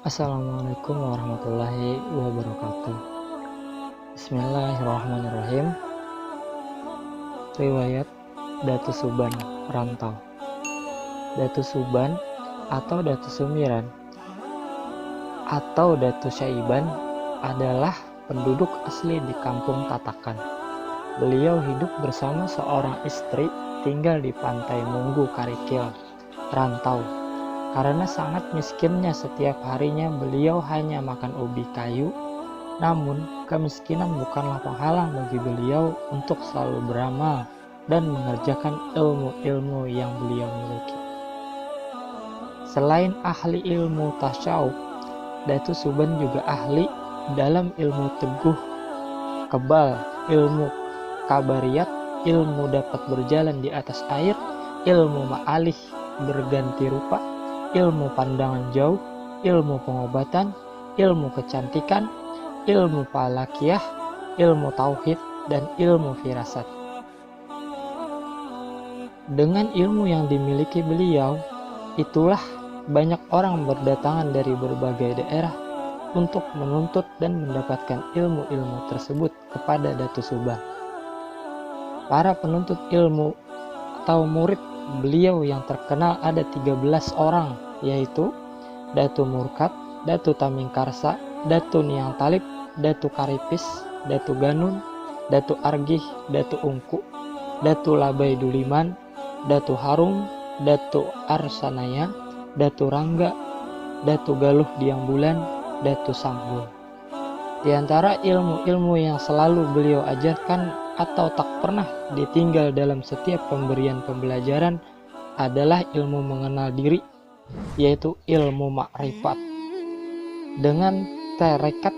Assalamualaikum warahmatullahi wabarakatuh. Bismillahirrahmanirrahim. Riwayat Datu Suban Rantau. Datu Suban atau Datu Sumiran atau Datu Syaiban adalah penduduk asli di kampung Tatakan. Beliau hidup bersama seorang istri tinggal di pantai Munggu Karikil, Rantau. Karena sangat miskinnya, setiap harinya beliau hanya makan ubi kayu. Namun, kemiskinan bukanlah penghalang bagi beliau untuk selalu beramal dan mengerjakan ilmu-ilmu yang beliau miliki. Selain ahli ilmu tasyawuf, Datu Suban juga ahli dalam ilmu teguh kebal, ilmu kabariyat, ilmu dapat berjalan di atas air, ilmu ma'alih berganti rupa, ilmu pandangan jauh, ilmu pengobatan, ilmu kecantikan, ilmu falakiyah, ilmu tauhid, dan ilmu firasat. Dengan ilmu yang dimiliki beliau, itulah banyak orang berdatangan dari berbagai daerah untuk menuntut dan mendapatkan ilmu-ilmu tersebut kepada Datu Suban. Para penuntut ilmu atau murid beliau yang terkenal ada 13 orang, yaitu Datu Murkad, Datu Tamingkarsa, Datu Niang Talib, Datu Karipis, Datu Ganun, Datu Argih, Datu Ungku, Datu Labai Duliman, Datu Harum, Datu Arsanaya, Datu Rangga, Datu Galuh Diang Bulan, Datu Sanggul. Di antara ilmu-ilmu yang selalu beliau ajarkan atau tak pernah ditinggal dalam setiap pemberian pembelajaran adalah ilmu mengenal diri, yaitu ilmu makrifat. Dengan tarekat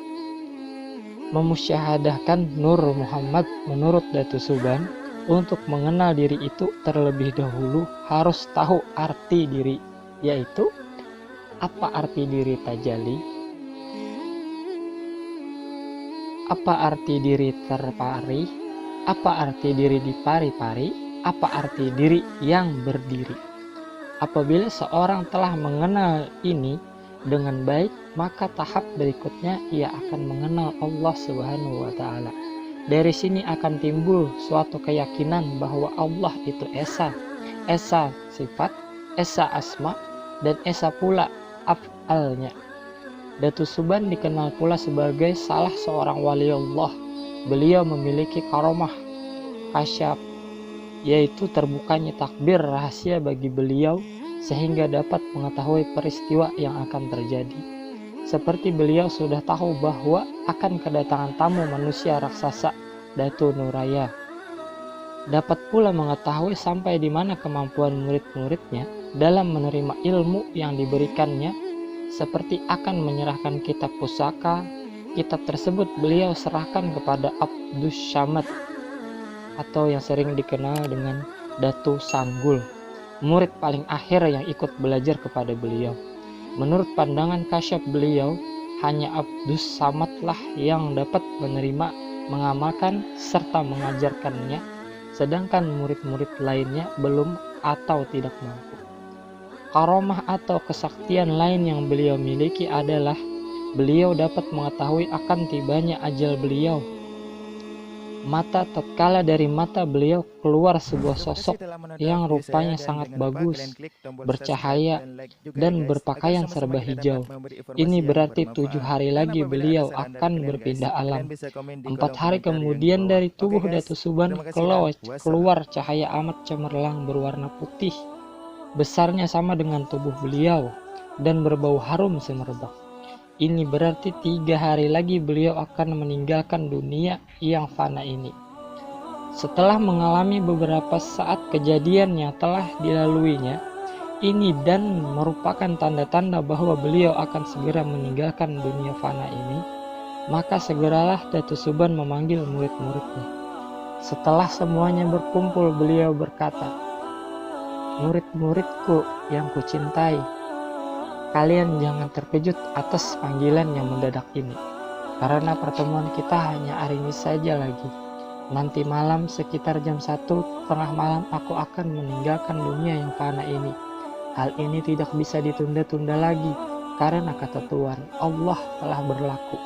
memusyahadahkan Nur Muhammad, menurut Datu Suban, untuk mengenal diri itu terlebih dahulu harus tahu arti diri, yaitu apa arti diri tajalli, apa arti diri terpari, apa arti diri dipari-pari, apa arti diri yang berdiri. Apabila seorang telah mengenal ini dengan baik, maka tahap berikutnya ia akan mengenal Allah Subhanahu wa Ta'ala. Dari sini akan timbul suatu keyakinan bahwa Allah itu esa sifat, esa asma, dan esa pula af'alnya. Datu Suban dikenal pula sebagai salah seorang wali Allah. Beliau memiliki karomah kasyaf, yaitu terbukanya takbir rahasia bagi beliau sehingga dapat mengetahui peristiwa yang akan terjadi. Seperti beliau sudah tahu bahwa akan kedatangan tamu manusia raksasa, Datu Nuraya. Dapat pula mengetahui sampai di mana kemampuan murid-muridnya dalam menerima ilmu yang diberikannya, seperti akan menyerahkan kitab pusaka. Kitab tersebut beliau serahkan kepada Abdus Samad atau yang sering dikenal dengan Datu Sanggul, murid paling akhir yang ikut belajar kepada beliau. Menurut pandangan kasyaf beliau, hanya Abdus Samadlah yang dapat menerima, mengamalkan, serta mengajarkannya, sedangkan murid-murid lainnya belum atau tidak mampu. Karomah atau kesaktian lain yang beliau miliki adalah beliau dapat mengetahui akan tibanya ajal beliau. Mata tatkala dari mata beliau keluar sebuah sosok yang rupanya sangat bagus, bercahaya, dan berpakaian serba hijau. Ini berarti 7 hari lagi beliau akan berpindah alam. 4 hari kemudian dari tubuh Datu Suban keluar cahaya amat cemerlang berwarna putih. Besarnya sama dengan tubuh beliau dan berbau harum semerbak. Ini berarti 3 hari lagi beliau akan meninggalkan dunia yang fana ini. Setelah mengalami beberapa saat kejadian yang telah dilaluinya ini dan merupakan tanda-tanda bahwa beliau akan segera meninggalkan dunia fana ini, maka segeralah Datu Suban memanggil murid-muridnya. Setelah semuanya berkumpul, beliau berkata, "Murid-muridku yang kucintai, kalian jangan terkejut atas panggilan yang mendadak ini, karena pertemuan kita hanya hari ini saja lagi. Nanti malam sekitar jam 1 tengah malam aku akan meninggalkan dunia yang fana ini. Hal ini tidak bisa ditunda-tunda lagi. karena kata Tuhan, Allah telah berlaku.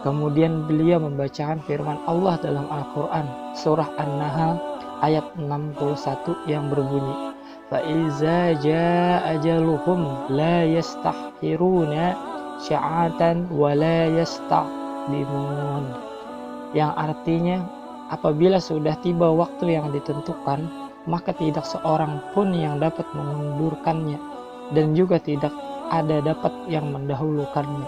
Kemudian beliau membacakan firman Allah dalam Al-Quran, surah An-Nahl ayat 61 yang berbunyi, فَإِذَا جَاءَ أَجَلُهُمْ لَا يَسْتَأْخِرُونَ سَاعَةً وَلَا يَسْتَقْدِمُونَ, yang artinya apabila sudah tiba waktu yang ditentukan, maka tidak seorang pun yang dapat mengundurkannya, dan juga tidak ada dapat yang mendahulukannya.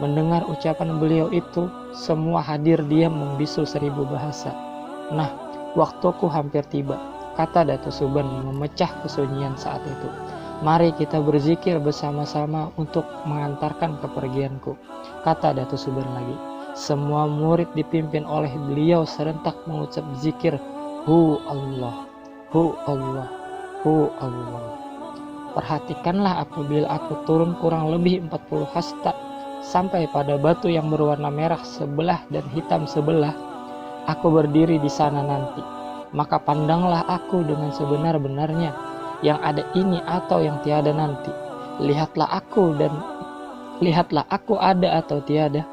Mendengar ucapan beliau itu, semua hadir diam membisu 1000 bahasa. Nah, waktuku hampir tiba, kata Datuk Suban memecah kesunyian saat itu. Mari kita berzikir bersama-sama untuk mengantarkan kepergianku, kata Datuk Suban lagi. Semua murid dipimpin oleh beliau serentak mengucap zikir, Hu Allah, Hu Allah, Hu Allah. Perhatikanlah apabila aku turun kurang lebih 40 hasta sampai pada batu yang berwarna merah sebelah dan hitam sebelah, aku berdiri di sana nanti. Maka pandanglah aku dengan sebenar-benarnya, yang ada ini atau yang tiada nanti. Lihatlah aku ada atau tiada.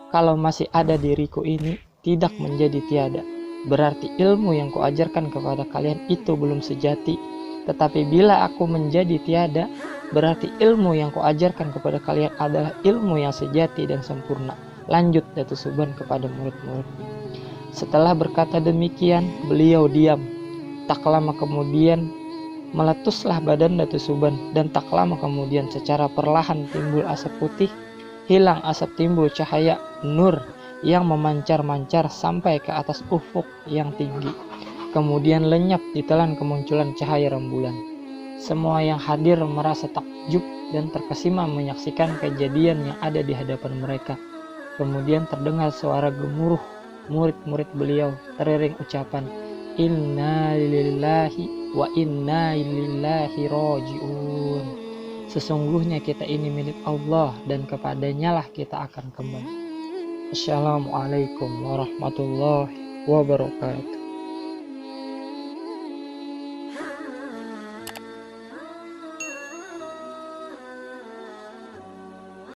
Kalau masih ada diriku ini tidak menjadi tiada, berarti ilmu yang kuajarkan kepada kalian itu belum sejati. Tetapi bila aku menjadi tiada, berarti ilmu yang kuajarkan kepada kalian adalah ilmu yang sejati dan sempurna. Lanjut Datuk Suban kepada murid-muridnya. Setelah berkata demikian, beliau diam. Tak lama kemudian meletuslah badan Datuk Suban, dan tak lama kemudian secara perlahan timbul asap putih, hilang asap, timbul cahaya nur yang memancar-mancar sampai ke atas ufuk yang tinggi. Kemudian lenyap ditelan kemunculan cahaya rembulan. Semua yang hadir merasa takjub dan terkesima menyaksikan kejadian yang ada di hadapan mereka. Kemudian terdengar suara gemuruh murid-murid beliau, teriring ucapan, Inna lillahi wa inna ilaihi raji'un. Sesungguhnya kita ini milik Allah dan kepadanya lah kita akan kembali. Assalamualaikum warahmatullahi wabarakatuh.